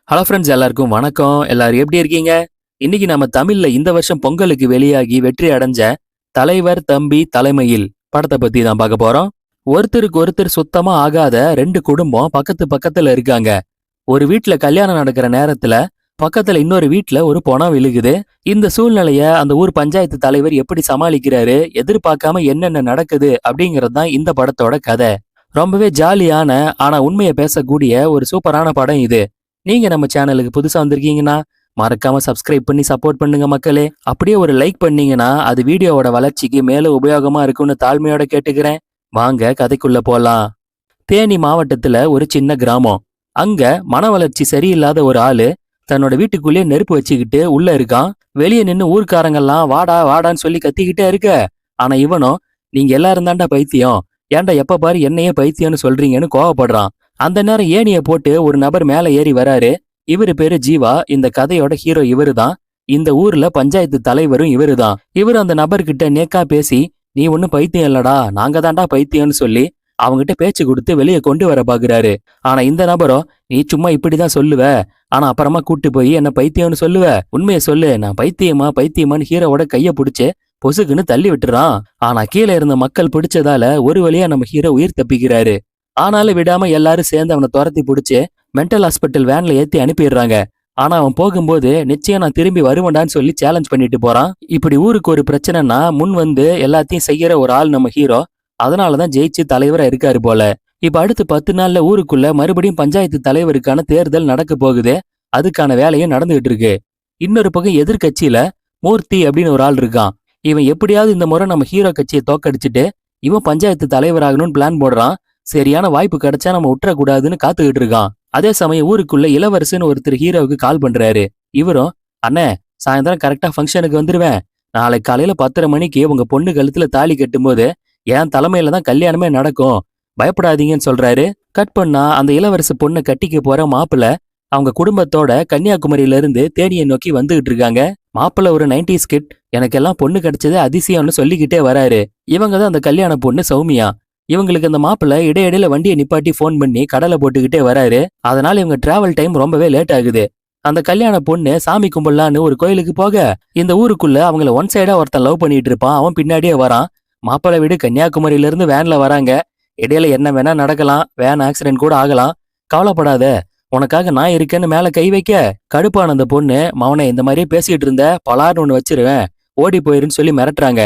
Hello friends, எல்லாருக்கும் வணக்கம். எல்லாரும் எப்படி இருக்கீங்க? இன்னைக்கு நம்ம தமிழ்ல இந்த வருஷம் பொங்கலுக்கு வெளியாகி வெற்றி அடைஞ்ச தலைவர் தம்பி தலைமையில் படத்தை பத்தி தான் பார்க்க போறோம். ஒருத்தருக்கு ஒருத்தர் சுத்தமா ஆகாத ரெண்டு குடும்பம் பக்கத்து பக்கத்துல இருக்காங்க. ஒரு வீட்ல கல்யாணம் நடக்கிற நேரத்துல பக்கத்துல இன்னொரு வீட்ல ஒரு பொணம் விழுகுது. இந்த சூழ்நிலைய அந்த ஊர் பஞ்சாயத்து தலைவர் எப்படி சமாளிக்கிறாரு, எதிர்பார்க்காம என்னென்ன நடக்குது அப்படிங்கிறது தான் இந்த படத்தோட கதை. ரொம்பவே ஜாலியான ஆனா உண்மையை பேசக்கூடிய ஒரு சூப்பரான படம் இது. நீங்க நம்ம சேனலுக்கு புதுசா வந்திருக்கீங்கன்னா மறக்காம சப்ஸ்கிரைப் பண்ணி சப்போர்ட் பண்ணுங்க மக்களே. அப்படியே ஒரு லைக் பண்ணீங்கன்னா அது வீடியோவோட வளர்ச்சிக்கு மேல உபயோகமா இருக்கும்னு தாழ்மையோட கேட்டுக்கிறேன். வாங்க கதைக்குள்ள போலாம். தேனி மாவட்டத்துல ஒரு சின்ன கிராமம். அங்க மன வளர்ச்சி சரியில்லாத ஒரு ஆளு தன்னோட வீட்டுக்குள்ளேயே நெருப்பு வச்சுக்கிட்டு உள்ள இருக்கான். வெளியே நின்னு ஊர்க்காரங்கெல்லாம் வாடா வாடான்னு சொல்லி கத்திக்கிட்டே இருக்க. ஆனா இவனும், நீங்க எல்லாரும் தாண்டா பைத்தியம், ஏன்டா எப்ப பாரு என்னையே பைத்தியம்னு சொல்றீங்கன்னு கோவப்படுறான். அந்த நேரம் ஏணிய போட்டு ஒரு நபர் மேல ஏறி வராரு. இவரு பேரு ஜீவா. இந்த கதையோட ஹீரோ இவரு தான். இந்த ஊர்ல பஞ்சாயத்து தலைவரும் இவரு தான். இவரு அந்த நபர்கிட்ட நேக்கா பேசி, நீ ஒன்னும் பைத்தியம் இல்லடா, நாங்க தாண்டா பைத்தியம்னு சொல்லி அவங்கிட்ட பேச்சு கொடுத்து வெளியே கொண்டு வர பாக்குறாரு. ஆனா இந்த நபரோ, நீ சும்மா இப்படிதான் சொல்லுவ, ஆனா அப்புறமா கூட்டு போய் என்ன பைத்தியம்னு சொல்லுவ, உண்மையை சொல்லு, நான் பைத்தியமா பைத்தியமான்னு ஹீரோவோட கைய பிடிச்சு பொசுக்குன்னு தள்ளி விட்டுறான். ஆனா கீழே இருந்த மக்கள் பிடிச்சதால ஒரு வழியா நம்ம ஹீரோ உயிர் தப்பிக்கிறாரு. ஆனாலும் விடாம எல்லாரும் சேர்ந்து அவனை துரத்தி பிடிச்சு மென்டல் ஹாஸ்பிட்டல் வேன்ல ஏத்தி அனுப்பிடுறாங்க. ஆனா அவன் போகும்போது நிச்சயம் நான் திரும்பி வருவேன்டான்னு சொல்லி சேலஞ்ச் பண்ணிட்டு போறான். இப்படி ஊருக்கு ஒரு பிரச்சனைனா முன் வந்து எல்லாத்தையும் செய்யற ஒரு ஆள் நம்ம ஹீரோ. அதனாலதான் ஜெயிச்சு தலைவரா இருக்காரு போல. இப்ப அடுத்து 10 நாள்ல ஊருக்குள்ள மறுபடியும் பஞ்சாயத்து தலைவருக்கான தேர்தல் நடக்க போகுது. அதுக்கான வேலையும் நடந்துகிட்டு இருக்கு. இன்னொரு பக்கம் எதிர்கட்சியில மூர்த்தி அப்படின்னு ஒரு ஆள் இருக்கான். இவன் எப்படியாவது இந்த முறை நம்ம ஹீரோ கட்சியை தோக்கடிச்சிட்டு இவன் பஞ்சாயத்து தலைவராகணும்னு பிளான் போடுறான். சரியான வாய்ப்பு கிடைச்சா நம்ம விட்டுறக்கூடாதுன்னு காத்துக்கிட்டு இருக்கான். அதே சமயம் ஊருக்குள்ள இளவரசுன்னு ஒருத்தர் ஹீரோவுக்கு கால் பண்றாரு. இவரும், அண்ணே, சாயந்தரம் கரெக்டா ஃபங்க்ஷனுக்கு வந்துருவேன். நாளை காலையில 10:30 மணிக்கு உங்க பொண்ணு கழுத்துல தாலி கட்டும்போது என் தலைமையில தான் கல்யாணமே நடக்கும், பயப்படாதீங்கன்னு சொல்றாரு. கட் பண்ணா அந்த இளவரசு பொண்ணை கட்டிக்க போற மாப்பிள்ள அவங்க குடும்பத்தோட கன்னியாகுமரியில இருந்து தேனியை நோக்கி வந்துகிட்டு இருக்காங்க. மாப்பிள்ள ஒரு 90s கிட், எனக்கெல்லாம் பொண்ணு கிடைச்சதே அதிசயம்னு சொல்லிக்கிட்டே வராரு. இவங்க தான் அந்த கல்யாண பொண்ணு சௌமியா. இவங்களுக்கு அந்த மாப்பிள்ள இடையிடையில வண்டியை நிப்பாட்டி ஃபோன் பண்ணி கடலை போட்டுக்கிட்டே வராரு. அதனால இவங்க டிராவல் டைம் ரொம்பவே லேட் ஆகுது. அந்த கல்யாண பொண்ணு சாமி கும்பிடலான்னு ஒரு கோயிலுக்கு போக, இந்த ஊருக்குள்ள அவங்கள ஒன் சைடா ஒருத்தன் லவ் பண்ணிட்டு இருப்பான். அவன் பின்னாடியே வரான். மாப்பிள்ளை வீடு கன்னியாகுமரியில இருந்து வேன்ல வராங்க. இடையில என்ன வேணா நடக்கலாம், வேன் ஆக்சிடென்ட் கூட ஆகலாம், கவலைப்படாத, உனக்காக நான் இருக்கேன்னு மேல கை வைக்க, கடுப்பான அந்த பொண்ணு, மவனை இந்த மாதிரியே பேசிட்டு இருந்த, பலார்னு ஒண்ணு வச்சிருவேன், ஓடி போயிருன்னு சொல்லி மிரட்டுறாங்க.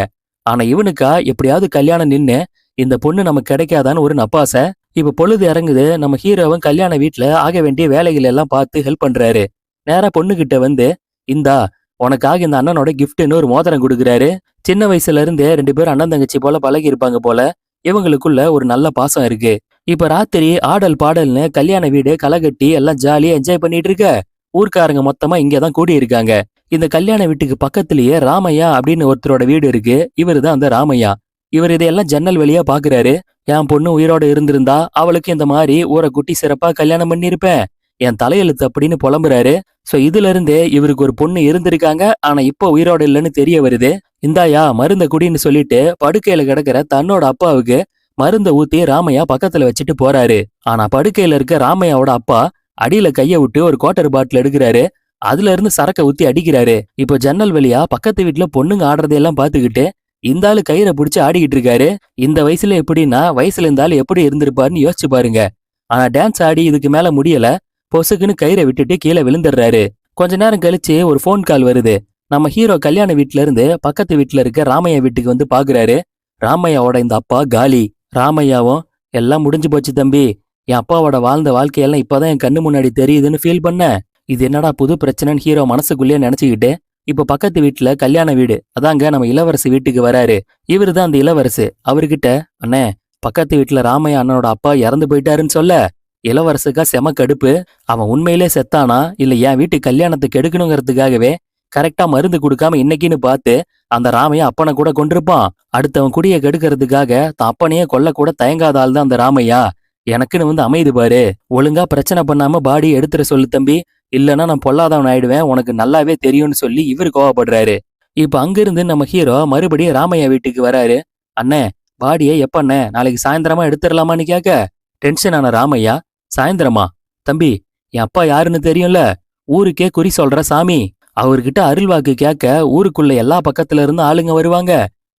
ஆனா இவனுக்கா எப்படியாவது கல்யாணம் நின்னு இந்த பொண்ணு நமக்கு கிடைக்காதான்னு ஒரு நப்பாசை. இப்ப பொழுது இறங்குது. நம்ம ஹீரோவும் கல்யாண வீட்டுல ஆக வேண்டிய வேலைகள் எல்லாம் பார்த்து ஹெல்ப் பண்றாரு. நேரா பொண்ணு கிட்ட வந்து, இந்தா உனக்காக இந்த அண்ணனோட கிஃப்ட்னு ஒரு மோதிரம் கொடுக்குறாரு. சின்ன வயசுல இருந்தே 2 பேரும் அண்ணன் தங்கச்சி போல பழகி இருப்பாங்க போல. இவங்களுக்குள்ள ஒரு நல்ல பாசம் இருக்கு. இப்ப ராத்திரி ஆடல் பாடல்னு கல்யாண வீடு களைகட்டி எல்லாம் ஜாலியா என்ஜாய் பண்ணிட்டு இருக்க. ஊர்க்காரங்க மொத்தமா இங்கதான் கூடி இருக்காங்க. இந்த கல்யாண வீட்டுக்கு பக்கத்திலேயே ராமையா அப்படின்னு ஒருத்தரோட வீடு இருக்கு. இவரு தான் அந்த ராமையா. இவர் இதையெல்லாம் ஜன்னல் வழியா பாக்குறாரு. என் பொண்ணு உயிரோட இருந்திருந்தா அவளுக்கு இந்த மாதிரி ஊரை குட்டி சிறப்பா கல்யாணம் பண்ணிருப்பேன், என் தலையெழுத்து அப்படின்னு புலம்புறாரு. சோ இதுல இருந்தே இவருக்கு ஒரு பொண்ணு இருந்திருக்காங்க, ஆனா இப்ப உயிரோட இல்லைன்னு தெரிய வருது. இந்தாயா மருந்த குடின்னு சொல்லிட்டு படுக்கையில கிடக்கிற தன்னோட அப்பாவுக்கு மருந்த ஊத்தி ராமையா பக்கத்துல வச்சுட்டு போறாரு. ஆனா படுக்கையில இருக்க ராமையாவோட அப்பா அடியில கைய விட்டு ஒரு குவார்டர் பாட்டில் எடுக்கிறாரு. அதுல இருந்து சரக்க ஊத்தி அடிக்கிறாரு. இப்போ ஜன்னல் வழியா பக்கத்து வீட்டுல பொண்ணுங்க ஆடுறதையெல்லாம் பாத்துக்கிட்டு இந்த ஆளு கயிறை பிடிச்சு ஆடிக்கிட்டு இருக்காரு. இந்த வயசுல எப்படின்னா வயசுல இந்த ஆளு எப்படி இருந்திருப்பாருன்னு யோசிச்சு பாருங்க. ஆனா டான்ஸ் ஆடி இதுக்கு மேல முடியல, பொசுக்குன்னு கயிறை விட்டுட்டு கீழே விழுந்துடுறாரு. கொஞ்ச நேரம் கழிச்சு ஒரு போன் கால் வருது. நம்ம ஹீரோ கல்யாண வீட்டுல இருந்து பக்கத்து வீட்டுல இருக்க ராமையா வீட்டுக்கு வந்து பாக்குறாரு. ராமையாவோட இந்த அப்பா காலி. ராமையாவும், எல்லாம் முடிஞ்சு போச்சு தம்பி, என் அப்பாவோட வாழ்ந்த வாழ்க்கையெல்லாம் இப்பதான் என் கண்ணு முன்னாடி தெரியுதுன்னு ஃபீல் பண்ண. இது என்னடா புது பிரச்சனைன்னு ஹீரோ மனசுக்குள்ளேயே நினைச்சுக்கிட்டு இப்ப பக்கத்து வீட்டுல கல்யாண வீடு, அதாங்க நம்ம இளவரசு வீட்டுக்கு வராரு. இவரு தான் அந்த இளவரசு. அவர்கிட்ட, அண்ணே, பக்கத்து வீட்டுல ராமையா அண்ணனோட அப்பா இறந்து போயிட்டாருன்னு சொல்ல இளவரசுக்கா செம கடுப்பு. அவன் உண்மையிலே செத்தானா இல்ல என் வீட்டு கல்யாணத்துக்கு எடுக்கணுங்கிறதுக்காகவே கரெக்டா மருந்து கொடுக்காம இன்னைக்குன்னு பார்த்து அந்த ராமையா அப்பனை கூட கொண்டிருப்பான். அடுத்தவன் குடியை கெடுக்கிறதுக்காக தான் அப்பனையே கொல்ல கூட தயங்காத ஆள் தான் அந்த ராமையா. எனக்குன்னு வந்து அமைது பாரு, ஒழுங்கா பிரச்சனை பண்ணாம பாடி எடுத்துற சொல்லு தம்பி, இல்லன்னா நான் பொல்லாதவன் ஆயிடுவேன், உனக்கு நல்லாவே தெரியும்னு சொல்லி இவர் கோவப்படுறாரு. இப்ப அங்கிருந்து நம்ம ஹீரோ மறுபடியும் ராமையா வீட்டுக்கு வராரு. அண்ணே, பாடியை எப்பண்ணே நாளைக்கு சாயந்தரமா எடுத்துடலாமான்னு கேட்க டென்ஷன் ஆன ராமையா, சாயந்தரமா தம்பி, என் அப்பா யாருன்னு தெரியும்ல, ஊருக்கே குறி சொல்ற சாமி. அவர்கிட்ட அருள்வாக்கு கேட்க ஊருக்குள்ள எல்லா பக்கத்துல இருந்து ஆளுங்க வருவாங்க.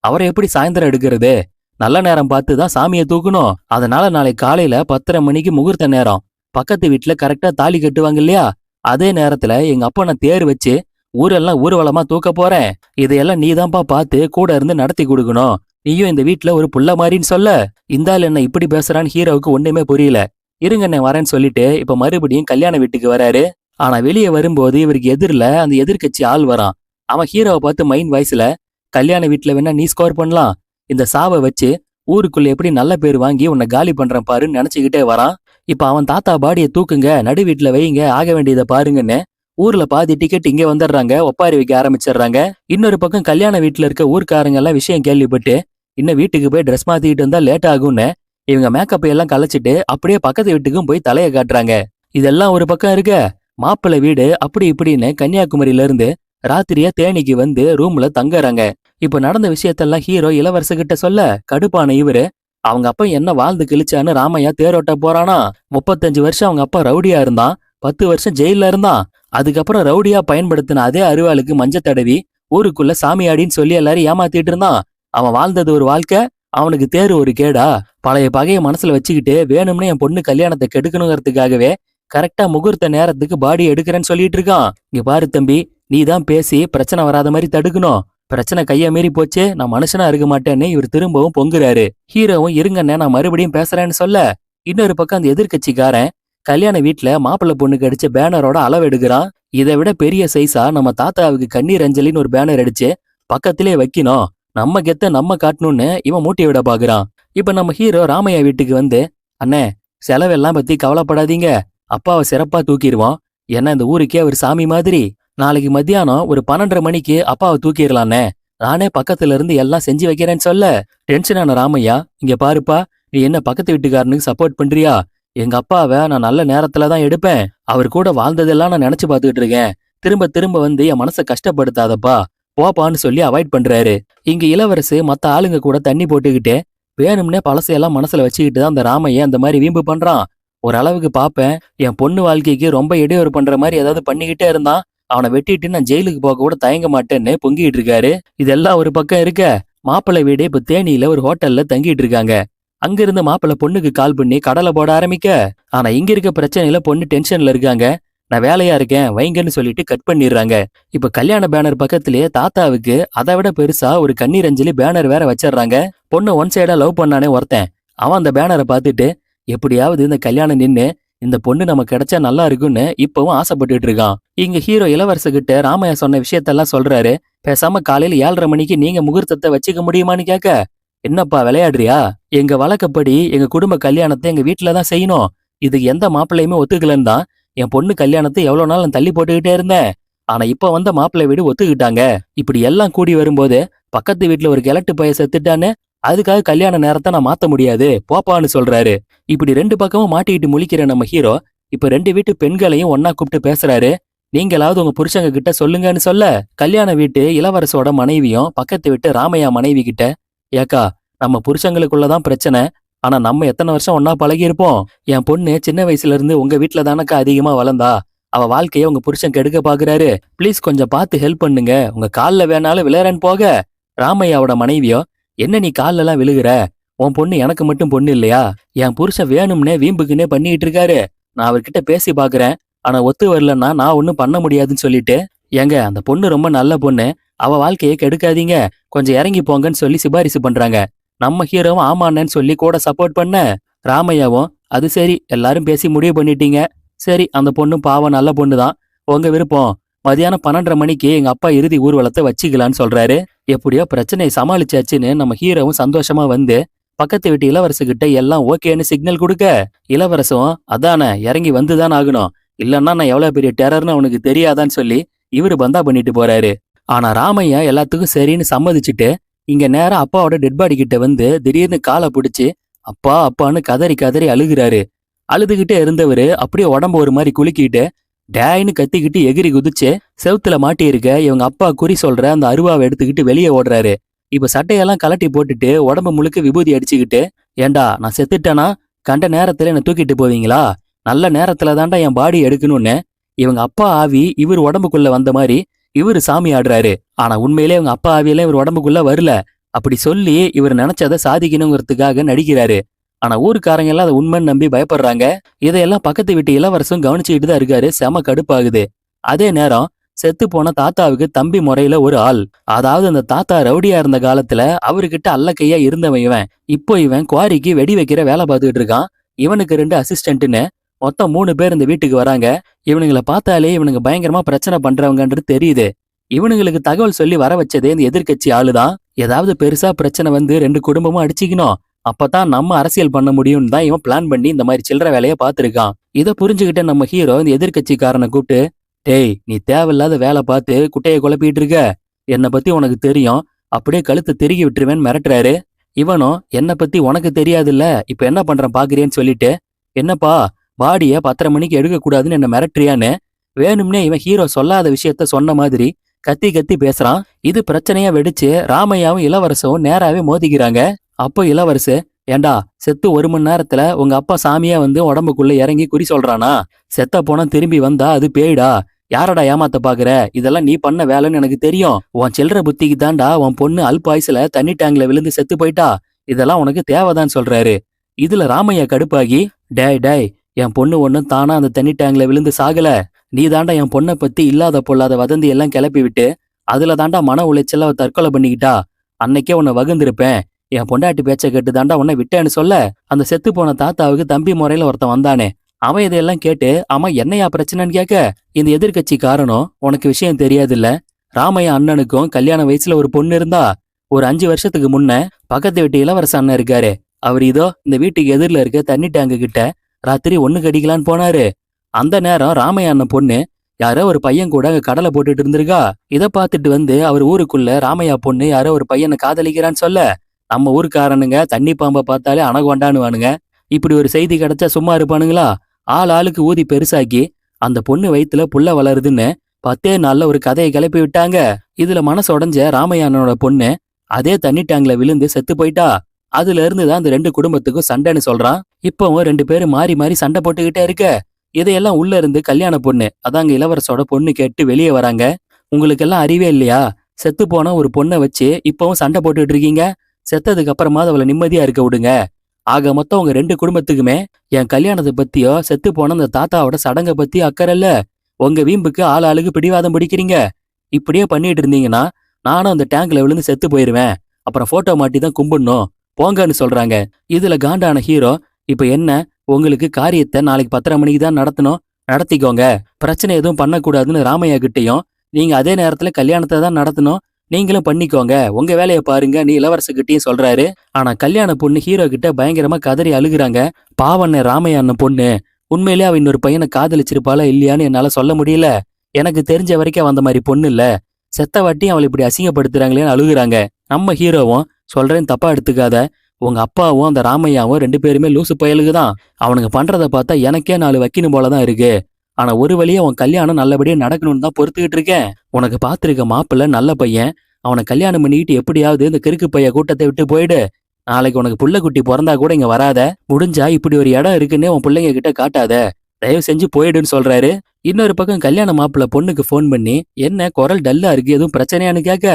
அவரை எப்படி சாயந்தரம் எடுக்கிறது? நல்ல நேரம் பார்த்து தான் சாமியை தூக்கணும். அதனால நாளை காலையில 10:30 மணிக்கு முகூர்த்த நேரம். பக்கத்து வீட்டுல கரெக்டா தாலி கட்டுவாங்க இல்லையா? அதே நேரத்துல எங்க அப்பா நான் தேர் வச்சு ஊரெல்லாம் ஊர்வலமா தூக்க போறேன். இதையெல்லாம் நீதான்ப்பா பார்த்து கூட இருந்து நடத்தி கொடுக்கணும். நீயும் இந்த வீட்டுல ஒரு புள்ள மாதிரின்னு சொல்ல, இந்த ஆள் என்ன இப்படி பேசுறான்னு ஹீரோவுக்கு ஒண்ணுமே புரியல. இருங்க நான் வரேன்னு சொல்லிட்டு இப்ப மறுபடியும் கல்யாண வீட்டுக்கு வராரு. ஆனா வெளியே வரும்போது இவருக்கு எதிரில அந்த எதிர்க்கட்சி ஆள் வரான். அவன் ஹீரோவை பார்த்து மைண்ட் வாய்ஸ்ல, கல்யாண வீட்டுல வேணா நீ ஸ்கோர் பண்ணலாம், இந்த சாவை வச்சு ஊருக்குள்ள எப்படி நல்ல பேர் வாங்கி உன்னை காலி பண்றேன் பாருன்னு நினைச்சுக்கிட்டே வரான். இப்ப அவன் தாத்தா பாடியை தூக்குங்க, நடு வீட்டுல வைங்க, ஆக வேண்டியதை பாருங்கன்னு ஊர்ல பாதி டிக்கெட் இங்க வந்துடுறாங்க, ஒப்பாரி வைக்க ஆரம்பிச்சிடுறாங்க. இன்னொரு பக்கம் கல்யாண வீட்டுல இருக்க ஊர்க்காரங்க எல்லாம் விஷயம் கேள்விப்பட்டு இன்னும் வீட்டுக்கு போய் ட்ரெஸ் மாத்திக்கிட்டு இருந்தா லேட் ஆகும்னு இவங்க மேக்கப் எல்லாம் கலைச்சிட்டு அப்படியே பக்கத்து வீட்டுக்கும் போய் தலையை காட்டுறாங்க. இதெல்லாம் ஒரு பக்கம் இருக்க, மாப்பிள்ளை வீடு அப்படி இப்படின்னு கன்னியாகுமரியில இருந்து ராத்திரியா தேனிக்கு வந்து ரூம்ல தங்குறாங்க. இப்ப நடந்த விஷயத்தெல்லாம் ஹீரோ இளவரசகிட்ட சொல்ல கடுப்பான இவரு, அவங்க அப்பா என்ன வாழ்ந்து கிழிச்சான்னு ராமையா தேரோட்ட போறானா. 35 வருஷம் அவங்க அப்பா ரவுடியா இருந்தான், 10 வருஷம் ஜெயில இருந்தான். அதுக்கப்புறம் ரவுடியா பயன்படுத்தின அதே அருவாளுக்கு மஞ்ச தடவி ஊருக்குள்ள சாமியாடின்னு சொல்லி எல்லாரும் ஏமாத்திட்டு இருந்தான். அவன் வாழ்ந்தது ஒரு வாழ்க்கை, அவனுக்கு தேர் ஒரு கேடா? பழைய பகைய மனசுல வச்சுக்கிட்டு வேணும்னு என் பொண்ணு கல்யாணத்தை கெடுக்கணுங்கிறதுக்காகவே கரெக்டா முகூர்த்த நேரத்துக்கு பாடி எடுக்கிறேன்னு சொல்லிட்டு இருக்கான். இங்க பாரு தம்பி, நீ தான் பேசி பிரச்சனை வராத மாதிரி தடுக்கணும். பிரச்சனை கைய மீறி போச்சு, நான் மனுஷனா இருக்க மாட்டேன்னு இவர் திரும்பவும் பொங்குறாரு. ஹீரோவும் இருங்கண்ணே நான் மறுபடியும் பேசுறேன்னு சொல்ல, இன்னொரு பக்கம் அந்த எதிர்கட்சிக்காரன் கல்யாண வீட்டுல மாப்பிள்ளை பொண்ணுக்கு அடிச்ச பேனரோட அளவு எடுக்கிறான். இதை விட பெரிய சைஸா நம்ம தாத்தாவுக்கு கண்ணீர் அஞ்சலின்னு ஒரு பேனர் அடிச்சு பக்கத்திலே வைக்கணும், நம்ம கெத்த நம்ம காட்டணும்னு இவன் மூட்டி விட பாக்குறான். இப்ப நம்ம ஹீரோ ராமையா வீட்டுக்கு வந்து, அண்ணே செலவெல்லாம் பத்தி கவலைப்படாதீங்க, அப்பாவை சிறப்பா தூக்கிடுவோம். ஏன்னா இந்த ஊருக்கே அவர் சாமி மாதிரி. நாளைக்கு மத்தியானம் ஒரு 12:30 மணிக்கு அப்பாவை தூக்கிடலானே, நானே பக்கத்துல இருந்து எல்லாம் செஞ்சு வைக்கிறேன்னு சொல்ல டென்ஷனான ராமையா, இங்க பாருப்பா, நீ என்ன பக்கத்து வீட்டுக்காரனுக்கு சப்போர்ட் பண்றியா? எங்க அப்பாவை நான் நல்ல நேரத்துல தான் எடுப்பேன். அவர் கூட வாழ்ந்ததெல்லாம் நான் நினைச்சு பார்த்துக்கிட்டு இருக்கேன். திரும்ப திரும்ப வந்து என் மனசை கஷ்டப்படுத்தாதப்பா, போப்பான்னு சொல்லி அவாய்ட் பண்றாரு. இங்க இளவரசு மத்த ஆளுங்க கூட தண்ணி போட்டுக்கிட்டே வேணும்னே பழசையெல்லாம் மனசுல வச்சுக்கிட்டு தான் அந்த ராமையா அந்த மாதிரி வீம்பு பண்றான். ஓரளவுக்கு பாப்பேன், என் பொண்ணு வாழ்க்கைக்கு ரொம்ப இடையூறு பண்ற மாதிரி ஏதாவது பண்ணிக்கிட்டே இருந்தான், அவனை வெட்டிட்டு நான் ஜெயிலுக்கு போக கூட தயங்க மாட்டேன்னு பொங்கிட்டு இருக்காரு. இதெல்லாம் ஒரு பக்கம் இருக்க, மாப்பிள்ளை வீடு இப்ப தேனியில ஒரு ஹோட்டல்ல தங்கிட்டு இருக்காங்க. அங்கிருந்து மாப்பிள்ளை பொண்ணுக்கு கால் பண்ணி கடலை போட ஆரம்பிக்க, ஆனா இங்க இருக்க பிரச்சனையில பொண்ணு டென்ஷன்ல இருக்காங்க. நான் வேலையா இருக்கேன் வைங்கன்னு சொல்லிட்டு கட் பண்ணிடுறாங்க. இப்ப கல்யாண பேனர் பக்கத்திலேயே தாத்தாவுக்கு அதை விட பெருசா ஒரு கண்ணீர் அஞ்சலி பேனர் வேற வச்சிடுறாங்க. பொண்ணு ஒன் சைடா லவ் பண்ணானே ஒருத்தன், அவன் அந்த பேனரை பார்த்துட்டு எப்படியாவது இந்த கல்யாணம் நின்னு இந்த பொண்ணு நமக்கு கிடைச்சா நல்லா இருக்குன்னு இப்பவும் ஆசைப்பட்டுட்டு இருக்கான். இங்க ஹீரோ இளவரசகிட்ட ராமையா சொன்ன விஷயத்தெல்லாம் சொல்றாரு. பேசாம காலையில 7:30 மணிக்கு நீங்க முகூர்த்தத்தை வச்சுக்க முடியுமான்னு கேட்க, என்னப்பா விளையாடுறியா? எங்க வழக்கப்படி எங்க குடும்ப கல்யாணத்தை எங்க வீட்டுலதான் செய்யணும், இதுக்கு எந்த மாப்பிள்ளையுமே ஒத்துக்கலன்னு தான் என் பொண்ணு கல்யாணத்தை எவ்வளவு நாள் நான் தள்ளி போட்டுக்கிட்டே இருந்தேன். ஆனா இப்ப வந்த மாப்பிள்ளை வீடு ஒத்துக்கிட்டாங்க. இப்படி எல்லாம் கூடி வரும்போது பக்கத்து வீட்டுல ஒரு கிழட்டு பைய செத்துட்டான்னு அதுக்காக கல்யாண நேரத்தை நான் மாத்த முடியாது, போப்பான்னு சொல்றாரு. இப்படி ரெண்டு பக்கமும் மாட்டிக்கிட்டு முழிக்கிற நம்ம ஹீரோ இப்ப 2 வீட்டு பெண்களையும் ஒன்னா கூப்பிட்டு பேசுறாரு. நீங்களாவது உங்க புருஷங்க கிட்ட சொல்லுங்கன்னு சொல்ல, கல்யாண வீட்டு இளவரசோட மனைவியும் பக்கத்து வீட்டு ராமையா மனைவி கிட்ட, ஏக்கா நம்ம புருஷங்களுக்குள்ளதான் பிரச்சனை, ஆனா நம்ம எத்தனை வருஷம் ஒன்னா பழகி இருப்போம். என் பொண்ணு சின்ன வயசுல இருந்து உங்க வீட்டுல தானக்கா அதிகமா வளர்ந்தா, அவ வாழ்க்கைய உங்க புருஷன் கெடுக்க பாக்குறாரு, ப்ளீஸ் கொஞ்சம் பார்த்து ஹெல்ப் பண்ணுங்க, உங்க கால்ல வேணாலும் விளையாடன்னு போக, ராமையாவோட மனைவியோ, என்ன நீ கால்ல எல்லாம் விழுகுற, உன் பொண்ணு எனக்கு மட்டும் பொண்ணு இல்லையா? என் புருஷன் வேணும்னே வீம்புக்குன்னே பண்ணிட்டு இருக்காரு, நான் அவர்கிட்ட பேசி பாக்குறேன், ஆனா ஒத்து வரலன்னா நான் ஒன்னும் பண்ண முடியாதுன்னு சொல்லிட்டு, ஏங்க அந்த பொண்ணு ரொம்ப நல்ல பொண்ணு, அவ வாழ்க்கையை கெடுக்காதீங்க, கொஞ்சம் இறங்கி போங்கன்னு சொல்லி சிபாரிசு பண்றாங்க. நம்ம ஹீரோவும் ஆமான்னு சொல்லி கூட சப்போர்ட் பண்ண, ராமையாவும் அது சரி எல்லாரும் பேசி முடிவு பண்ணிட்டீங்க, சரி அந்த பொண்ணும் பாவம் நல்ல பொண்ணுதான், உங்க விருப்பம், மதியானம் 12:30 மணிக்கு எங்க அப்பா இறுதி ஊர்வலத்தை வச்சுக்கலான்னு சொல்றாரு. எப்படியோ பிரச்சனையை சமாளிச்சாச்சுன்னு நம்ம ஹீரோவும் சந்தோஷமா வந்து பக்கத்து வீட்டு இளவரசுகிட்ட எல்லாம் ஓகேன்னு சிக்னல் கொடுக்க, இளவரசும் அதானே இறங்கி வந்துதான் ஆகணும், இல்லன்னா நான் எவ்வளவு பெரிய டெரர்னு அவனுக்கு தெரியாதான்னு சொல்லி இவரு பந்தா பண்ணிட்டு போறாரு. ஆனா ராமையா எல்லாத்துக்கும் சரின்னு சம்மதிச்சுட்டு இங்க நேரா அப்பாவோட டெட் பாடி கிட்ட வந்து திடீர்னு காலை பிடிச்சு அப்பா அப்பான்னு கதறி கதறி அழுகுறாரு. அழுதுகிட்டே இருந்தவரு அப்படியே உடம்பு ஒரு மாதிரி குலுக்கிட்டு டேன்னு கத்திக்கிட்டு எகிரி குதிச்சு செவுத்துல மாட்டி இருக்க இவங்க அப்பா குறி சொல்ற அந்த அருவாவை எடுத்துக்கிட்டு வெளியே ஓடுறாரு. இப்ப சட்டையெல்லாம் கலட்டி போட்டுட்டு உடம்பு முழுக்க விபூதி அடிச்சுக்கிட்டு, ஏண்டா நான் செத்துட்டேனா, கண்ட நேரத்துல என்ன தூக்கிட்டு போவீங்களா, நல்ல நேரத்துல தாண்டா என் பாடி எடுக்கணும்னு இவங்க அப்பா ஆவி இவர் உடம்புக்குள்ள வந்த மாதிரி இவரு சாமி ஆடுறாரு. ஆனா உண்மையிலே இவங்க அப்பா ஆவியெல்லாம் இவர் உடம்புக்குள்ள வரல. அப்படி சொல்லி இவர் நினைச்சதை சாதிக்கணுங்கிறதுக்காக நடிக்கிறாரு. ஆனா ஊருக்காரங்க எல்லாம் அதை உண்மைன்னு நம்பி பயப்படுறாங்க. இதையெல்லாம் பக்கத்து வீட்டு இளவரசும் கவனிச்சுக்கிட்டு தான் இருக்காரு. செம கடுப்பாகுது. அதே நேரம் செத்து போன தாத்தாவுக்கு தம்பி முறையில ஒரு ஆள். அதாவது அந்த தாத்தா ரவுடியா இருந்த காலத்துல அவர்கிட்ட அல்லக்கையா இருந்தவன் இவன். இப்போ இவன் குவாரிக்கு வெடி வைக்கிற வேலை பார்த்துக்கிட்டு இருக்கான். இவனுக்கு 2 அசிஸ்டன்ட்னு மொத்தம் 3 பேர் இந்த வீட்டுக்கு வராங்க. இவனுங்களை பார்த்தாலே இவனுங்க பயங்கரமா பிரச்சனை பண்றவங்கன்றது தெரியுது. இவனுங்களுக்கு தகவல் சொல்லி வர வச்சதே இந்த எதிர்க்கட்சி ஆளுதான். ஏதாவது பெருசா பிரச்சனை வந்து 2 குடும்பமும் அடிச்சுக்கணும், அப்பதான் நம்ம அரசியல் பண்ண முடியும்னு தான் இவன் பிளான் பண்ணி இந்த மாதிரி சில்லற வேலையை பார்த்திருக்கான். இதை புரிஞ்சுக்கிட்ட நம்ம ஹீரோ இந்த எதிர்க்கட்சிக்காரனை கூப்பிட்டு, டேய் நீ தேவையில்லாத வேலை பார்த்து குட்டையை குழப்பிட்டு இருக்க, என்னை பத்தி உனக்கு தெரியும், அப்படியே கழுத்தை திருகி விட்டுருவேன்னு மிரட்டுறாரு. இவனும் என்னை பத்தி உனக்கு தெரியாதுல்ல, இப்ப என்ன பண்றேன் பாக்குறியேன்னு சொல்லிட்டு, என்னப்பா பாடிய 10:30 மணிக்கு எடுக்க கூடாதுன்னு என்ன மிரட்டுறியான்னு வேணும்னே இவன் ஹீரோ சொல்லாத விஷயத்த சொன்ன மாதிரி கத்தி கத்தி பேசுறான். இது பிரச்சனையா வெடிச்சு ராமையாவும் இளவரசும் நேராவே மோதிக்கிறாங்க. அப்போ இளவரசு, ஏண்டா செத்து 1 மணி நேரத்துல உங்க அப்பா சாமியா வந்து உடம்புக்குள்ள இறங்கி குறி சொல்றானா? செத்த போனா திரும்பி வந்தா அது பேய்டா, யாரடா ஏமாத்த பாக்குற? இதெல்லாம் நீ பண்ண வேலைன்னு எனக்கு தெரியும். உன் சில்லற புத்திக்கு தாண்டா உன் பொண்ணு அல்பாயுசுல தண்ணி டேங்க்ல விழுந்து செத்து போயிட்டா. இதெல்லாம் உனக்கு தேவைதான் சொல்றாரு. இதுல ராமையா கடுப்பாகி, டேய் என் பொண்ணு ஒன்னும் தானா அந்த தண்ணி டேங்க்ல விழுந்து சாகல, நீ தாண்டா என் பொண்ணை பத்தி இல்லாத பொல்லாத வதந்தி எல்லாம் கிளப்பி விட்டு அதுல தாண்டா மன உளைச்சல தற்கொலை பண்ணிக்கிட்டா. அன்னைக்கே உன்னை வகுந்திருப்பேன், என் பொண்டாட்டி பேச்சை கேட்டு தாண்டா உன்னை விட்டேன்னு சொல்ல அந்த செத்து போன தாத்தாவுக்கு தம்பி முறையில ஒருத்தன் வந்தானே, அவன் இதையெல்லாம் கேட்டு ஆமா என்னையா பிரச்சனைன்னு கேட்க, இந்த எதிர்கட்சி காரணம், உனக்கு விஷயம் தெரியாதுல்ல, ராமையா அண்ணனுக்கும் கல்யாண வயசுல ஒரு பொண்ணு இருந்தா. ஒரு 5 வருஷத்துக்கு முன்ன பக்கத்து வீட்டு இளவரச அண்ணன் இருக்காரு, அவர் இதோ இந்த வீட்டுக்கு எதிரில இருக்க தண்ணி டேங்கு கிட்ட ராத்திரி ஒண்ணு கடிக்கலான்னு போனாரு. அந்த நேரம் ராமையா அண்ணன் பொண்ணு யாரோ ஒரு பையன் கூட அங்க கடலை போட்டுட்டு இருந்திருக்கா. இதை பார்த்துட்டு வந்து அவர் ஊருக்குள்ள ராமையா பொண்ணு யாரோ ஒரு பையனை காதலிக்கிறான்னு சொல்ல, நம்ம ஊருக்காரனுங்க தண்ணி பாம்பை பார்த்தாலே அணகொண்டானுவானுங்க. இப்படி ஒரு செய்தி கிடைச்சா சும்மா இருப்பானுங்களா? ஆளுக்கு ஊதி பெருசாக்கி அந்த பொண்ணு வயித்துல புள்ள வளருதுன்னு 10 நாள்ல ஒரு கதையை கிளப்பி விட்டாங்க. இதுல மனசு உடைஞ்ச ராமையானோட பொண்ணு அதே தண்ணி டேங்க்ல விழுந்து செத்து போயிட்டா. அதுல இருந்துதான் அந்த 2 குடும்பத்துக்கும் சண்டைன்னு சொல்றான். இப்பவும் 2 பேரும் மாறி மாறி சண்டை போட்டுக்கிட்டே இருக்க. இதையெல்லாம் உள்ள இருந்து கல்யாண பொண்ணு, அதாங்க இளவரசோட பொண்ணு கேட்டு வெளியே வராங்க. உங்களுக்கு எல்லாம் அறிவே இல்லையா? செத்து போன ஒரு பொண்ணை வச்சு இப்பவும் சண்டை போட்டுட்டு இருக்கீங்க. செத்ததுக்கு அப்புறமா அவளை நிம்மதியா இருக்க விடுங்க. ஆக மொத்தம் உங்க 2 குடும்பத்துக்குமே என் கல்யாணத்தை பத்தியோ செத்து போன அந்த தாத்தாவோட சடங்கை பத்தி அக்கறை இல்ல. உங்க வீம்புக்கு ஆளுக்கு பிடிவாதம் பிடிக்கிறீங்க. இப்படியே பண்ணிட்டு இருந்தீங்கன்னா நானும் அந்த டேங்க்ல விழுந்து செத்து போயிருவேன். அப்புறம் போட்டோ மாட்டி தான் கும்பிடணும், போங்கன்னு சொல்றாங்க. இதுல காண்டான ஹீரோ, இப்ப என்ன, உங்களுக்கு காரியத்தை நாளைக்கு 10:30 மணிக்கு தான் நடத்தணும், நடத்திக்கோங்க, பிரச்சனை எதுவும் பண்ணக்கூடாதுன்னு ராமையா கிட்டையும், நீங்க அதே நேரத்துல கல்யாணத்தை தான் நடத்தணும், நீங்களும் பண்ணிக்கோங்க, உங்க வேலையை பாருங்க நீ இளவரசகிட்டையும் சொல்றாரு. ஆனா கல்யாண பொண்ணு ஹீரோ கிட்ட பயங்கரமா கதறி அழுகுறாங்க. பாவண்ண ராமையா அண்ணன் பொண்ணு உண்மையிலேயே அவ இன்னொரு பையனை காதலிச்சிருப்பாளா இல்லையான்னு என்னால சொல்ல முடியல. எனக்கு தெரிஞ்ச வரைக்கும் அந்த மாதிரி பொண்ணு இல்ல. செத்த வாட்டியும் அவளை இப்படி அசிங்கப்படுத்துறாங்களேன்னு அழுகுறாங்க. நம்ம ஹீரோவும், சொல்றேன் தப்பா எடுத்துக்காத, உங்க அப்பாவும் அந்த ராமையாவும் 2 பேருமே லூசு பயலுக்குதான். அவனுங்க பண்றத பார்த்தா எனக்கே 4 வைக்கணும் போலதான் இருக்கு. ஆனா ஒரு வழியா உன் கல்யாணம் நல்லபடியா நடக்கணும்னு தான் பொறுத்துக்கிட்டு இருக்கேன். உனக்கு பாத்துருக்க மாப்பிள்ள நல்ல பையன், அவனை கல்யாணம் பண்ணிக்கிட்டு எப்படியாவது இந்த கிறுக்கு பைய கூட்டத்தை விட்டு போயிடு. நாளைக்கு உனக்கு புள்ள குட்டி பிறந்தா கூட இங்க வராத, முடிஞ்சா இப்படி ஒரு இடம் இருக்குன்னு உன் பிள்ளைங்க கிட்ட காட்டாத, தயவு செஞ்சு போயிடுன்னு சொல்றாரு. இன்னொரு பக்கம் கல்யாண மாப்பிள்ள பொண்ணுக்கு போன் பண்ணி, என்ன குரல் டல்லா இருக்கு, எதுவும் பிரச்சனையான்னு கேட்க,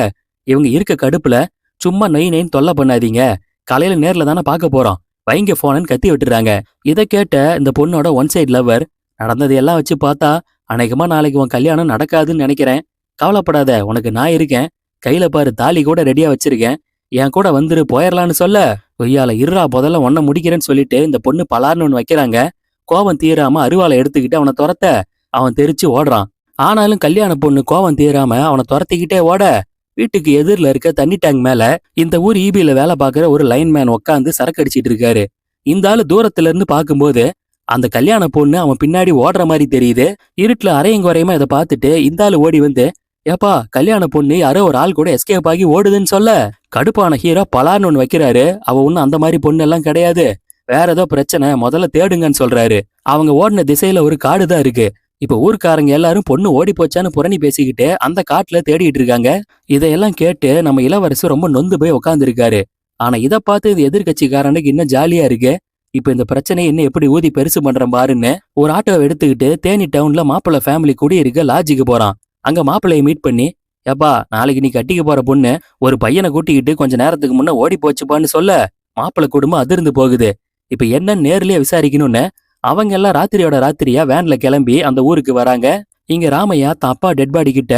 இவங்க இருக்க கடுப்புல சும்மா நொய் தொல்லை பண்ணாதீங்க, காலையில நேர்ல தானே பார்க்க போறோம், வைங்க போனன்னு கத்தி விட்டுறாங்க. இதை கேட்ட இந்த பொண்ணோட ஒன் சைட் லவர், நடந்தது எல்லாம் வச்சு பார்த்தா அநேகமா நாளைக்கு உன் கல்யாணம் நடக்காதுன்னு நினைக்கிறேன், கவலைப்படாத, உனக்கு நான் இருக்கேன், கையில பாரு தாலி கூட ரெடியா வச்சிருக்கேன், என் கூட வந்துரு போயிடலான்னு சொல்ல, ஒய்யால இருறா முதல்ல ஒன்ன முடிக்கிறேன்னு சொல்லிட்டு இந்த பொண்ணு பலார்னு ஒன்று வைக்கிறாங்க. கோவம் தீராம அருவாளை எடுத்துக்கிட்டு அவனை துரத்த அவன் தெரிச்சு ஓடுறான். ஆனாலும் கல்யாண பொண்ணு கோவம் தீராம அவனை துரத்திக்கிட்டே ஓட, வீட்டுக்கு எதிரில இருக்க தண்ணி டேங்க் மேல இந்த ஊர் ஈபியில வேலை பார்க்குற ஒரு லைன்மேன் உட்காந்து சரக்கு அடிச்சிட்டு இருக்காரு. இந்த ஆளு தூரத்துல இருந்து பார்க்கும்போது அந்த கல்யாண பொண்ணு அவன் பின்னாடி ஓடுற மாதிரி தெரியுது. இருட்டுல அரையும் குறையுமா இதை பார்த்துட்டு இந்த ஆளு ஓடி வந்து, ஏப்பா கல்யாண பொண்ணு யாரோ ஒரு ஆள் கூட எஸ்கேப் ஆகி ஓடுதுன்னு சொல்ல, கடுப்பான ஹீரோ பலார்னு ஒன்று வைக்கிறாரு. அவ ஒன்னும் அந்த மாதிரி பொண்ணு எல்லாம் கிடையாது, வேற ஏதோ பிரச்சனை, முதல்ல தேடுங்கன்னு சொல்றாரு. அவங்க ஓடின திசையில ஒரு காடு தான் இருக்கு. இப்ப ஊர்க்காரங்க எல்லாரும் பொண்ணு ஓடி போச்சான்னு புரணி பேசிக்கிட்டு அந்த காட்டுல தேடிட்டு இருக்காங்க. இதையெல்லாம் கேட்டு நம்ம இளவரசு ரொம்ப நொந்து போய் உட்கார்ந்து இருக்காரு. ஆனா இதை பார்த்து இது எதிர்கட்சிக்காரனுக்கு இன்னும் ஜாலியா இருக்கு. இப்ப இந்த பிரச்சனையை என்ன எப்படி ஊதி பெருசு பண்றேன் பாருன்னு ஒரு ஆட்டோவை எடுத்துக்கிட்டு தேனி டவுன்ல மாப்பிள்ளை ஃபேமிலி குடியிருக்க லாட்ஜுக்கு போறான். அங்க மாப்பிள்ளைய மீட் பண்ணி, ஏப்பா நாளைக்கு நீ கட்டிக்க போற பொண்ணு ஒரு பையனை கூட்டிக்கிட்டு கொஞ்ச நேரத்துக்கு முன்ன ஓடி போச்சுப்பான்னு சொல்ல மாப்பிள்ளை குடும்பம் அதிர்ந்து போகுது. இப்ப என்னன்னு நேர்லயே விசாரிக்கணும்னு அவங்க எல்லாம் ராத்திரியோட ராத்திரியா வேன்ல கிளம்பி அந்த ஊருக்கு வராங்க. இங்க ராமையா தான் அப்பா டெட் பாடி கிட்ட,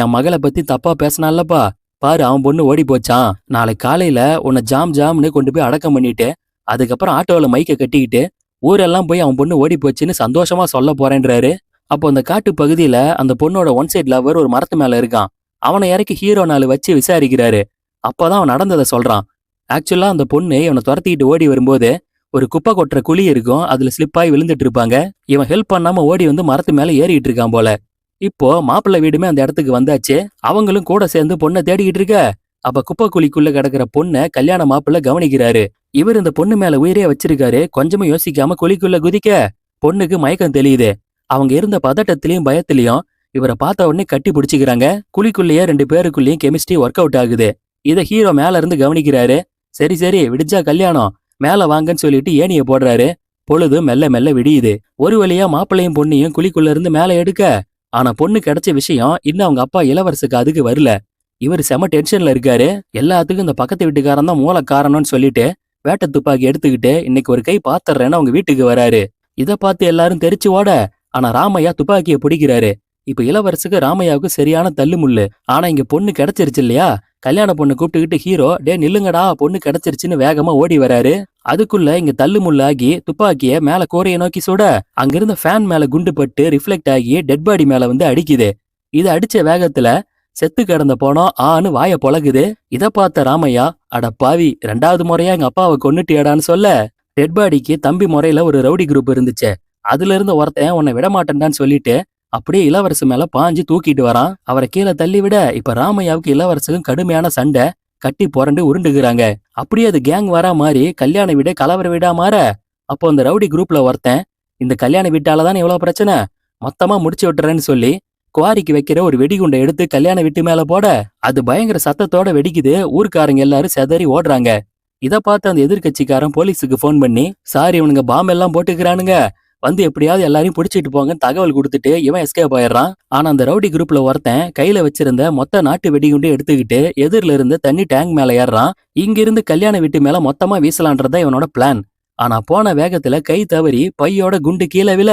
என் மகளை பத்தி தப்பா பேசினான்லப்பா, பாரு அவன் பொண்ணு ஓடி போச்சான், நாளை காலையில உன்னை ஜாம் ஜாம்னு கொண்டு போய் அடக்கம் பண்ணிட்டு அதுக்கப்புறம் ஆட்டோல மைக்க கட்டிக்கிட்டு ஊரெல்லாம் போய் அவன் பொண்ணு ஓடி போச்சுன்னு சந்தோஷமா சொல்ல போறேன்றாரு. அப்போ அந்த காட்டு பகுதியில அந்த பொண்ணோட ஒன் சைட் லவர் ஒரு மரத்து மேல இருக்கான். அவனை இறக்கி ஹீரோ நாள் வச்சு விசாரிக்கிறாரு. அப்பதான் அவன் நடந்ததை சொல்றான். ஆக்சுவலா அந்த பொண்ணு இவனை துரத்திக்கிட்டு ஓடி வரும்போது ஒரு குப்பை கொட்டுற குழி இருக்கும், அதுல ஸ்லிப்பாகி விழுந்துட்டு இருப்பாங்க. இவன் ஹெல்ப் பண்ணாம ஓடி வந்து மரத்து மேல ஏறிட்டு இருக்கான் போல. இப்போ மாப்பிள்ளை வீடுமே அந்த இடத்துக்கு வந்தாச்சு. அவங்களும் கூட சேர்ந்து பொண்ணை தேடிக்கிட்டு இருக்க. அப்ப குப்பை குழிக்குள்ள கிடக்குற பொண்ணை கல்யாண மாப்பிள்ளை கவனிக்கிறாரு. இவர் இந்த பொண்ணு மேல உயிரே வச்சிருக்காரு. கொஞ்சமும் யோசிக்காம குழிக்குள்ள குதிக்க பொண்ணுக்கு மயக்கம் தெரியுது. அவங்க இருந்த பதட்டத்திலயும் பயத்திலயும் இவரை பார்த்த உடனே கட்டி பிடிச்சிக்கிறாங்க. குழிக்குள்ளேயே 2 பேருக்குள்ளேயும் கெமிஸ்ட்ரி ஒர்க் அவுட் ஆகுது. இதை ஹீரோ மேல இருந்து கவனிக்கிறாரு. சரி சரி விடிஞ்சா கல்யாணம், மேல வாங்கன்னு சொல்லிட்டு ஏணிய போடுறாரு. பொழுது மெல்ல மெல்ல விடியுது. ஒரு வழியா மாப்பிள்ளையும் பொண்ணையும் குழிக்குள்ள இருந்து மேல எடுக்க, ஆனா பொண்ணு கிடைச்ச விஷயம் இன்னும் அவங்க அப்பா இளவரசுக்கு அதுக்கு வரல. இவர் செம டென்ஷன்ல இருக்காரு. எல்லாத்துக்கும் இந்த பக்கத்து வீட்டுக்காரன் தான் மூல காரணம்னு சொல்லிட்டு வேட்டை துப்பாக்கி எடுத்துக்கிட்டு இன்னைக்கு ஒரு கை பாத்துறேன்னு அவங்க வீட்டுக்கு வராரு. இதை பார்த்து எல்லாரும் தெரிச்சு ஓட, ஆனா ராமையா துப்பாக்கியை பிடிக்கிறாரு. இப்ப இளவரசுக்கு ராமையாவுக்கு சரியான தள்ளுமுள்ளு. ஆனா இங்க பொண்ணு கிடைச்சிருச்சு இல்லையா, கல்யாண பொண்ணு கூப்பிட்டுக்கிட்டு ஹீரோ டே நில்லுங்கடா பொண்ணு கிடைச்சிருச்சுன்னு வேகமா ஓடி வராரு. அதுக்குள்ள இங்க தள்ளுமுள்ளாகி துப்பாக்கிய மேல கூரையை நோக்கி சுட, அங்கிருந்த ஃபேன் மேல குண்டு பட்டு ரிஃப்ளெக்ட் ஆகி டெட் பாடி மேல வந்து அடிக்குது. இது அடிச்ச வேகத்துல செத்து கிடந்த போனோம் ஆன்னு வாய பொழகுது. இத பார்த்த ராமையா, அட பாவி 2வது முறையா எங்க அப்பாவை கொன்னுட்டியடான்னு சொல்ல, டெட் பாடிக்கு தம்பி முறையில ஒரு ரவுடி குரூப் இருந்துச்சு, அதுல இருந்து ஒருத்தன் உன்னை விடமாட்டேன்டான்னு சொல்லிட்டு அப்படியே இளவரசு மேல பாஞ்சு தூக்கிட்டு வரான். அவரை கீழே தள்ளி விட இப்ப ராமையாவுக்கு இளவரசுக்கும் கடுமையான சண்டை, கட்டி புரண்டு உருண்டுகிறாங்க. அப்படியே அது கேங் வரா மாதிரி கல்யாண வீடு கலவர வீடா மாற, அப்போ அந்த ரவுடி குரூப்ல ஒருத்தன், இந்த கல்யாண வீட்டாலதான் இவ்வளவு பிரச்சனை, மொத்தமா முடிச்சு விட்டுறேன்னு சொல்லி குவாரிக்கு வைக்கிற ஒரு வெடிகுண்டை எடுத்து கல்யாண வீட்டு மேல போட, அது பயங்கர சத்தத்தோட வெடிக்குது. ஊர்க்காரங்க எல்லாரும் செதறி ஓடுறாங்க. இத பார்த்து அந்த எதிர்கட்சிக்காரன் போலீஸுக்கு போன் பண்ணி, சார் இவனுங்க பாம்பு எல்லாம் போட்டுக்கிறானுங்க, வந்து எப்படியாவது எல்லாரையும் பிடிச்சிட்டு போங்கன்னு தகவல் கொடுத்துட்டு இவன் எஸ்கேப் ஆயிடுறான். ஆனா அந்த ரவுடி குரூப்ல ஒருத்தன் கையில வச்சிருந்த மொத்த நாட்டு வெடிகுண்டு எடுத்துக்கிட்டு எதிரில இருந்த தண்ணி டேங்க் மேல ஏறான். இங்கிருந்து கல்யாண வீட்டு மேல மொத்தமா வீசலான்றதா இவனோட பிளான். ஆனா போன வேகத்துல கை தவறி பையோட குண்டு கீழே விழ,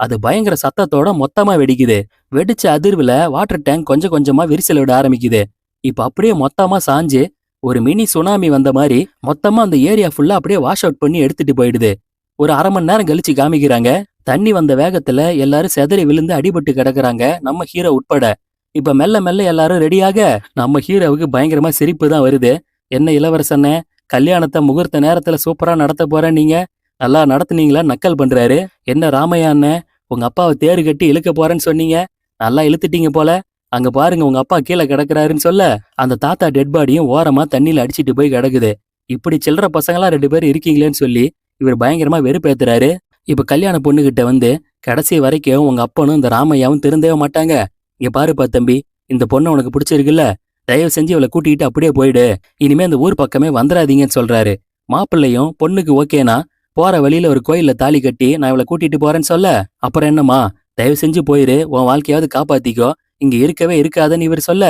அது பயங்கர சத்தத்தோட மொத்தமா வெடிக்குது. வெடிச்ச அதிர்வுல வாட்டர் டேங்க் கொஞ்சம் கொஞ்சமா விரிசல் விட ஆரம்பிக்குது. இப்ப அப்படியே மொத்தமா சாஞ்சு ஒரு மினி சுனாமி வந்த மாதிரி மொத்தமா அந்த ஏரியா ஃபுல்லா அப்படியே வாஷ் அவுட் பண்ணி எடுத்துட்டு போயிடுது. ஒரு 1/2 மணி நேரம் கழிச்சு காமிக்கிறாங்க. தண்ணி வந்த வேகத்துல எல்லாரும் செதறி விழுந்து அடிபட்டு கிடக்குறாங்க, நம்ம ஹீரோ உட்பட. இப்ப மெல்ல மெல்ல எல்லாரும் ரெடியாக நம்ம ஹீரோவுக்கு பயங்கரமா சிரிப்பு தான் வருது. என்ன இளவரசனே, கல்யாணத்தை முகூர்த்த நேரத்துல சூப்பரா நடத்த போறேன், நீங்க நல்லா நடத்துனீங்களா நக்கல் பண்றாரு. என்ன ராமையா அண்ணன், உங்க அப்பாவை தேறு கட்டி இழுக்க போறேன்னு சொன்னீங்க, நல்லா இழுத்துட்டீங்க போல, அங்க பாருங்க உங்க அப்பா கீழே கிடக்குறாருன்னு சொல்ல, அந்த தாத்தா டெட் பாடியும் ஓரமா தண்ணியில அடிச்சிட்டு போய் கிடக்குது. இப்படி சில்லற பசங்களா 2 பேர் இருக்கீங்களேன்னு சொல்லி இவர் பயங்கரமா வெறுப்பேத்துறாரு. இப்ப கல்யாண பொண்ணுகிட்ட வந்து, கடைசி வரைக்கும் உங்க அப்பனும் இந்த ராமையாவும் திருந்தவே மாட்டாங்க, இங்க பாருப்பா தம்பி, இந்த பொண்ணை உனக்கு பிடிச்சிருக்குல்ல, தயவு செஞ்சு இவளை கூட்டிகிட்டு அப்படியே போயிடு, இனிமே அந்த ஊர் பக்கமே வந்துடாதீங்கன்னு சொல்றாரு. மாப்பிள்ளையும் பொண்ணுக்கு ஓகேனா போற வழியில ஒரு கோயில்ல தாலி கட்டி நான் இவளை கூட்டிட்டு போறேன்னு சொல்ல, அப்புறம் என்னம்மா தயவு செஞ்சு போயிரு, உன் வாழ்க்கையாவது காப்பாத்திக்கோ, இங்க இருக்கவே இருக்காதுன்னு இவர் சொல்ல,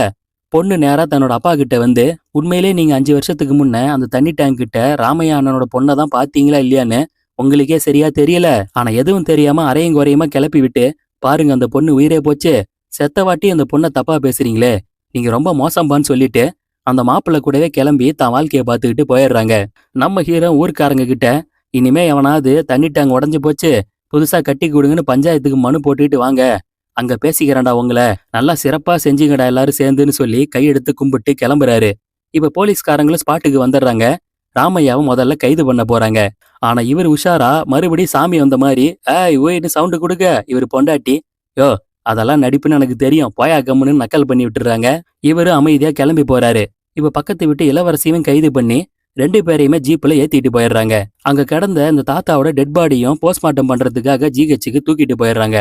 பொண்ணு நேரா தன்னோட அப்பா கிட்ட வந்து, உண்மையிலே நீங்க 5 வருஷத்துக்கு முன்ன அந்த தண்ணி டேங்க் கிட்ட ராமையா அண்ணனோட பொண்ணை தான் பாத்தீங்களா இல்லையான்னு உங்களுக்கே சரியா தெரியல, ஆனா எதுவும் தெரியாம அரையும் குறையுமா கிளப்பி விட்டு பாருங்க அந்த பொண்ணு உயிரே போச்சு, செத்த வாட்டி அந்த பொண்ணை தப்பா பேசுறீங்களே, நீங்க ரொம்ப மோசம்பான்னு சொல்லிட்டு அந்த மாப்பிள்ளை கூடவே கிளம்பி தான் வாழ்க்கையை பார்த்துக்கிட்டு போயிடுறாங்க. நம்ம ஹீரோ ஊர்க்காரங்க கிட்ட, இனிமே எவனாவது தண்ணி டேங்க் உடஞ்சு போச்சு புதுசா கட்டி கொடுங்கன்னு பஞ்சாயத்துக்கு மனு போட்டுக்கிட்டு வாங்க, அங்க பேசிக்கிறேன்டா உங்களை, நல்லா சிறப்பா செஞ்சீங்கடா எல்லாரும் சேர்ந்துன்னு சொல்லி கையெடுத்து கும்பிட்டு கிளம்புறாரு. இப்ப போலீஸ்காரங்களும் ஸ்பாட்டுக்கு வந்துடுறாங்க. ராமையாவும் முதல்ல கைது பண்ண போறாங்க. ஆனா இவர் உஷாரா மறுபடியும் சாமி வந்த மாதிரி ஓய்னு சவுண்டு கொடுக்க, இவர் பொண்டாட்டி, யோ அதெல்லாம் நடிப்புன்னு எனக்கு தெரியும், போயா கம்முன்னு நக்கல் பண்ணி விட்டுறாங்க. இவரு அமைதியா கிளம்பி போறாரு. இப்ப பக்கத்து விட்டு இளவரசியும் கைது பண்ணி 2 பேரையுமே ஜீப்ல ஏத்திட்டு போயிடுறாங்க. அங்க கிடந்த இந்த தாத்தாவோட டெட் பாடியும் போஸ்ட்மார்ட்டம் பண்றதுக்காக ஜிஹெச்சுக்கு தூக்கிட்டு போயிடுறாங்க.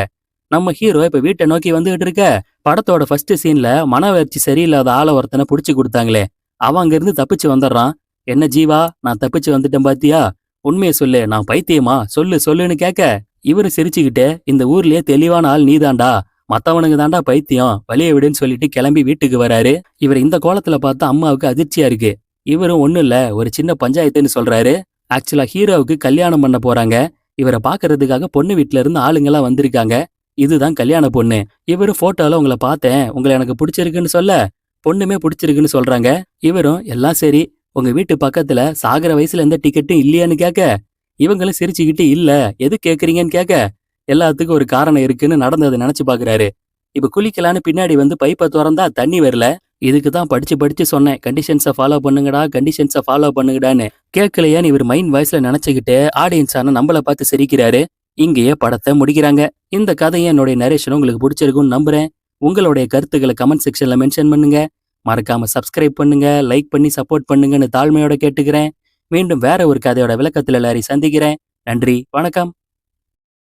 நம்ம ஹீரோ இப்ப வீட்டை நோக்கி வந்துகிட்டு இருக்க, படத்தோட ஃபர்ஸ்ட் சீன்ல மனவளர்ச்சி சரியில்லாத ஆள ஒருத்தனை புடிச்சு கொடுத்தாங்களே, அவன் அங்க இருந்து தப்பிச்சு வந்துடுறான். என்ன ஜீவா, நான் தப்பிச்சு வந்துட்டேன் பாத்தியா, உண்மையை சொல்லு, நான் பைத்தியமா, சொல்லு சொல்லுன்னு கேட்க இவரு சிரிச்சுக்கிட்டே, இந்த ஊர்லயே தெளிவான ஆள் நீதான்டா, மத்தவனுங்க தான்டா பைத்தியம், வழிய விடுன்னு சொல்லிட்டு கிளம்பி வீட்டுக்கு வராரு. இவர் இந்த கோலத்துல பார்த்தா அம்மாவுக்கு அதிர்ச்சியா இருக்கு. இவரும் ஒண்ணும் இல்ல, ஒரு சின்ன பஞ்சாயத்துன்னு சொல்றாரு. ஆக்சுவலா ஹீரோவுக்கு கல்யாணம் பண்ண போறாங்க. இவரை பாக்குறதுக்காக பொண்ணு வீட்ல இருந்து ஆளுங்கெல்லாம் வந்திருக்காங்க. இதுதான் கல்யாண பொண்ணு. இவரு போட்டோல உங்களை பார்த்தேன், உங்களை எனக்கு பிடிச்சிருக்குன்னு சொல்ல, பொண்ணுமே பிடிச்சிருக்குன்னு சொல்றாங்க. இவரும் எல்லாம் சரி, உங்க வீட்டு பக்கத்துல சாகுற வயசுல எந்த டிக்கெட்டும் இல்லையான்னு கேட்க, இவங்களும் சிரிச்சுக்கிட்டு இல்ல, எது கேக்குறீங்கன்னு கேட்க, எல்லாத்துக்கும் ஒரு காரணம் இருக்குன்னு நடந்ததை நினைச்சு பாக்குறாரு. இப்ப குளிக்கலான்னு பின்னாடி வந்து பைப்பை திறந்தா தண்ணி வரல. இதுக்கு தான் படிச்சு படிச்சு சொன்னேன், கண்டிஷன்ஸை ஃபாலோ பண்ணுங்கடா, கண்டிஷன்ஸை ஃபாலோ பண்ணுங்கடான்னு. கேட்கலையான்னு இவர் மைண்ட் வாய்ஸ்ல நினைச்சுக்கிட்டு ஆடியன்ஸான நம்மள பார்த்து சிரிக்கிறாரு. இங்கேயே படத்தை முடிக்கிறாங்க. இந்த கதையை என்னுடைய நரேஷன் உங்களுக்கு பிடிச்சிருக்கும்னு நம்புறேன். உங்களுடைய கருத்துக்களை கமெண்ட் செக்ஷன்ல மென்ஷன் பண்ணுங்க. மறக்காம சப்ஸ்கிரைப் பண்ணுங்க, லைக் பண்ணி சப்போர்ட் பண்ணுங்கன்னு தாழ்மையோட கேட்டுக்கிறேன். மீண்டும் வேற ஒரு கதையோட விளக்கத்துல எல்லாரையும் சந்திக்கிறேன். நன்றி, வணக்கம்.